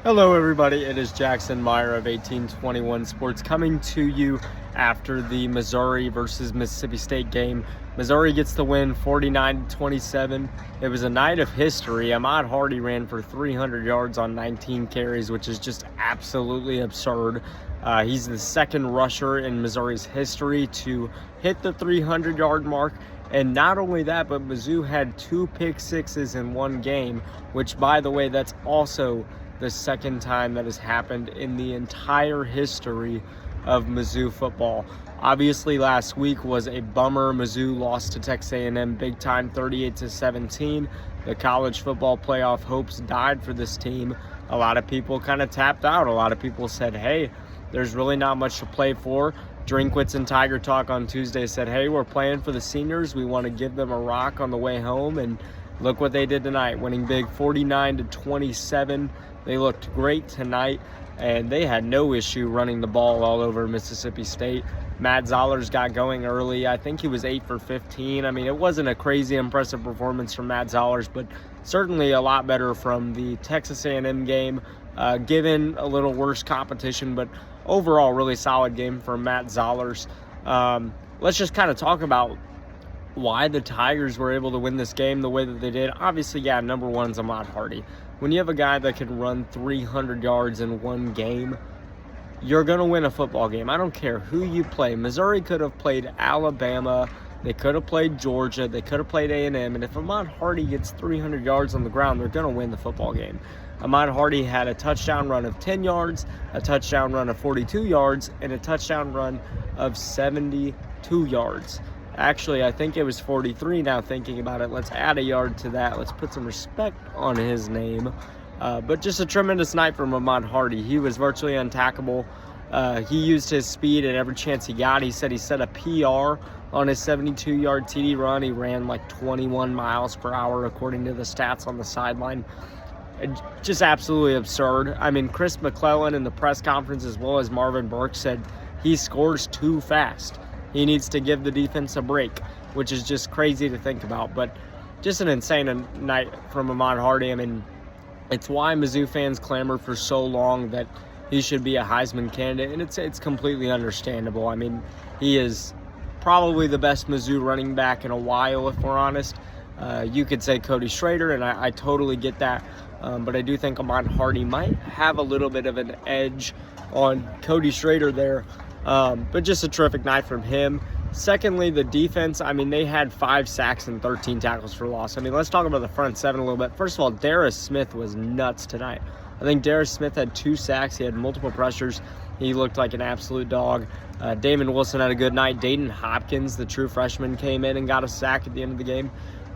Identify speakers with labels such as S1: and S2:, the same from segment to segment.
S1: Hello everybody, it is Jackson Meyer of 1821 Sports coming to you after the Missouri versus Mississippi State game. Missouri gets the win 49-27. It was a night of history. Ahmad Hardy ran for 300 yards on 19 carries, which is just absolutely absurd. He's the second rusher in Missouri's history to hit the 300-yard mark. And not only that, but Mizzou had 2 pick sixes in one game, which, by the way, that's also the second time that has happened in the entire history of Mizzou football. Obviously, last week was a bummer. Mizzou lost to Texas A&M big time, 38-17. The college football playoff hopes died for this team. A lot of people kind of tapped out. A lot of people said, hey, there's really not much to play for. Drinkwitz and Tiger Talk on Tuesday said, hey, we're playing for the seniors. We want to give them a rock on the way home. And look what they did tonight, winning big 49-27. They looked great tonight, and they had no issue running the ball all over Mississippi State. Matt Zollers got going early. I think he was 8 for 15. I mean, it wasn't a crazy impressive performance from Matt Zollers, but certainly a lot better from the Texas A&M game, given a little worse competition, but overall really solid game from Matt Zollers. Let's just kind of talk about why the Tigers were able to win this game the way that they did. Obviously, yeah, number one is Ahmad Hardy. When you have a guy that can run 300 yards in one game, you're going to win a football game. I don't care who you play. Missouri could have played Alabama. They could have played Georgia. They could have played A&M. And if Ahmad Hardy gets 300 yards on the ground, they're going to win the football game. Ahmad Hardy had a touchdown run of 10 yards, a touchdown run of 42 yards, and a touchdown run of 72 yards. Actually, I think it was 43 now thinking about it. Let's add a yard to that. Let's put some respect on his name. But just a tremendous night from Ahmad Hardy. He was virtually untackable. He used his speed at every chance he got. He said he set a PR on his 72-yard TD run. He ran like 21 miles per hour according to the stats on the sideline. Just absolutely absurd. I mean, Chris McClellan in the press conference as well as Marvin Burke said he scores too fast. He needs to give the defense a break, which is just crazy to think about. But just an insane night from Ahmad Hardy. I mean, it's why Mizzou fans clamor for so long that he should be a Heisman candidate, and it's completely understandable. I mean, he is probably the best Mizzou running back in a while, if we're honest. You could say Cody Schrader, and I totally get that. But I do think Ahmad Hardy might have a little bit of an edge on Cody Schrader there. But just a terrific night from him. Secondly, the defense, I mean, they had 5 sacks and 13 tackles for loss. I mean, let's talk about the front seven a little bit. First of all, Darius Smith was nuts tonight. I think Darius Smith had 2 sacks. He had multiple pressures. He looked like an absolute dog. Damon Wilson had a good night. Dayton Hopkins, the true freshman, came in and got a sack at the end of the game.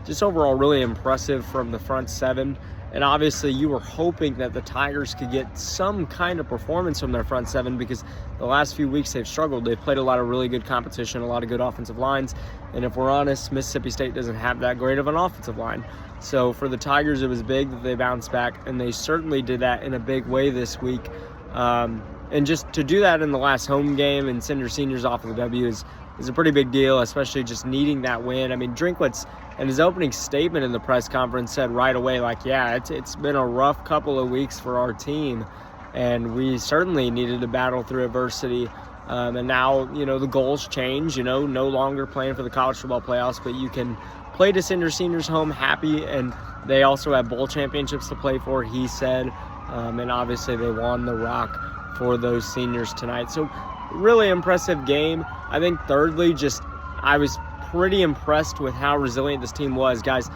S1: Just overall really impressive from the front seven. And obviously you were hoping that the Tigers could get some kind of performance from their front seven because the last few weeks they've struggled. They've played a lot of really good competition, a lot of good offensive lines. And if we're honest, Mississippi State doesn't have that great of an offensive line. So for the Tigers, it was big that they bounced back, and they certainly did that in a big way this week. And just to do that in the last home game and send your seniors off with a W is a pretty big deal, especially just needing that win. I mean, Drinkwitz, in his opening statement in the press conference, said right away, like, yeah, it's been a rough couple of weeks for our team, and we certainly needed to battle through adversity. And now, you know, the goals change, you know, no longer playing for the college football playoffs, but you can play to send your seniors home happy, and they also have bowl championships to play for, he said. And obviously they won the rock for those seniors tonight. So really impressive game. I think thirdly, I was pretty impressed with how resilient this team was. Guys,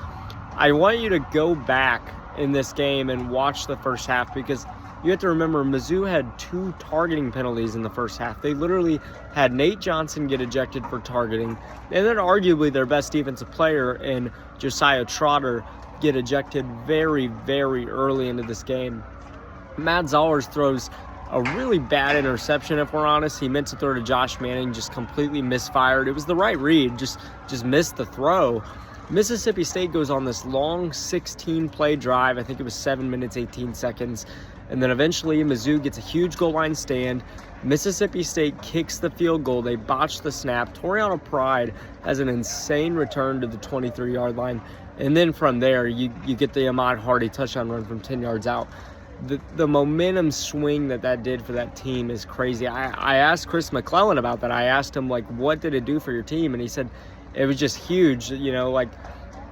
S1: I want you to go back in this game and watch the first half, because you have to remember Mizzou had 2 targeting penalties in the first half. They literally had Nate Johnson get ejected for targeting, and then arguably their best defensive player in Josiah Trotter get ejected very, very early into this game. Matt Zollers throws a really bad interception, if we're honest. He meant to throw to Josh Manning, just completely misfired. It was the right read, just missed the throw. Mississippi State goes on this long 16-play drive. I think it was 7 minutes, 18 seconds. And then eventually Mizzou gets a huge goal line stand. Mississippi State kicks the field goal. They botch the snap. Toriana Pride has an insane return to the 23-yard line. And then from there, you get the Ahmad Hardy touchdown run from 10 yards out. the momentum swing that did for that team is crazy. I asked Chris McClellan about that. I asked him, like, what did it do for your team? And he said it was just huge. You know, like,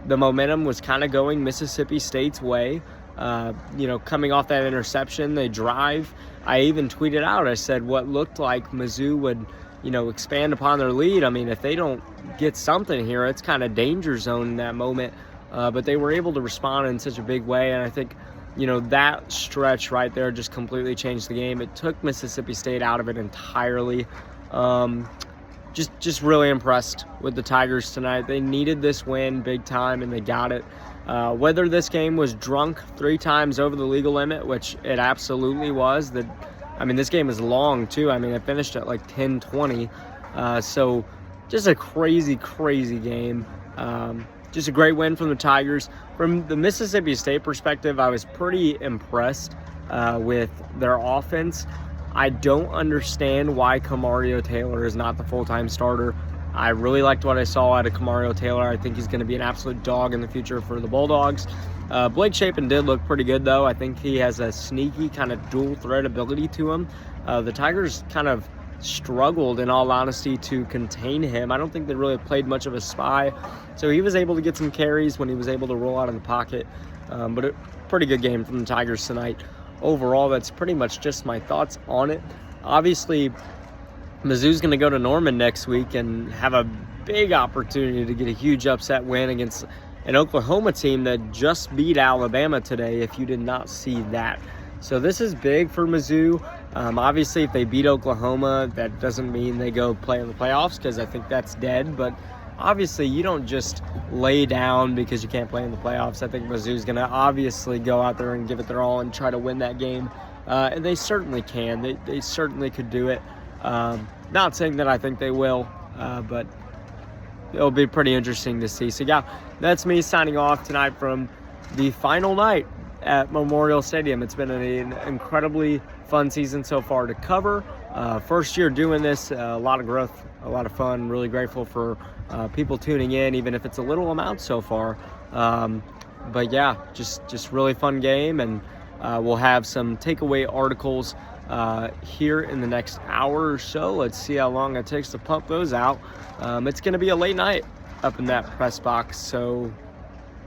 S1: the momentum was kind of going Mississippi State's way. You know, coming off that interception, they drive. I even tweeted out, I said what looked like Mizzou would, you know, expand upon their lead. I mean, if they don't get something here, it's kind of danger zone in that moment. But they were able to respond in such a big way, and I think, you know, that stretch right there just completely changed the game. It took Mississippi State out of it entirely. Just really impressed with the Tigers tonight. They needed this win big time, and they got it. Whether this game was drunk 3 times over the legal limit, which it absolutely was. I mean, this game is long, too. I mean, it finished at like 10:20. So just a crazy, crazy game. Just a great win from the Tigers. From the Mississippi State perspective, I was pretty impressed with their offense. I don't understand why Kamario Taylor is not the full-time starter. I really liked what I saw out of Kamario Taylor. I think he's going to be an absolute dog in the future for the Bulldogs. Blake Shapen did look pretty good, though. I think he has a sneaky kind of dual-threat ability to him. The Tigers kind of struggled, in all honesty, to contain him. I don't think they really played much of a spy. So he was able to get some carries when he was able to roll out of the pocket. But a pretty good game from the Tigers tonight. Overall, that's pretty much just my thoughts on it. Obviously, Mizzou's going to go to Norman next week and have a big opportunity to get a huge upset win against an Oklahoma team that just beat Alabama today, if you did not see that. So this is big for Mizzou. Obviously, if they beat Oklahoma, that doesn't mean they go play in the playoffs, because I think that's dead. But obviously, you don't just lay down because you can't play in the playoffs. I think Mizzou's going to obviously go out there and give it their all and try to win that game. And they certainly can. They certainly could do it. Not saying that I think they will, but it'll be pretty interesting to see. So, yeah, that's me signing off tonight from the final night at Memorial Stadium. It's been an incredibly fun season so far to cover. First year doing this, a lot of growth, a lot of fun. Really grateful for people tuning in, even if it's a little amount so far. But yeah, just really fun game, and we'll have some takeaway articles here in the next hour or so. Let's see how long it takes to pump those out. It's going to be a late night up in that press box. So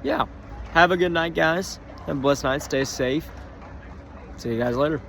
S1: yeah, have a good night, guys. Have a blessed night. Stay safe. See you guys later.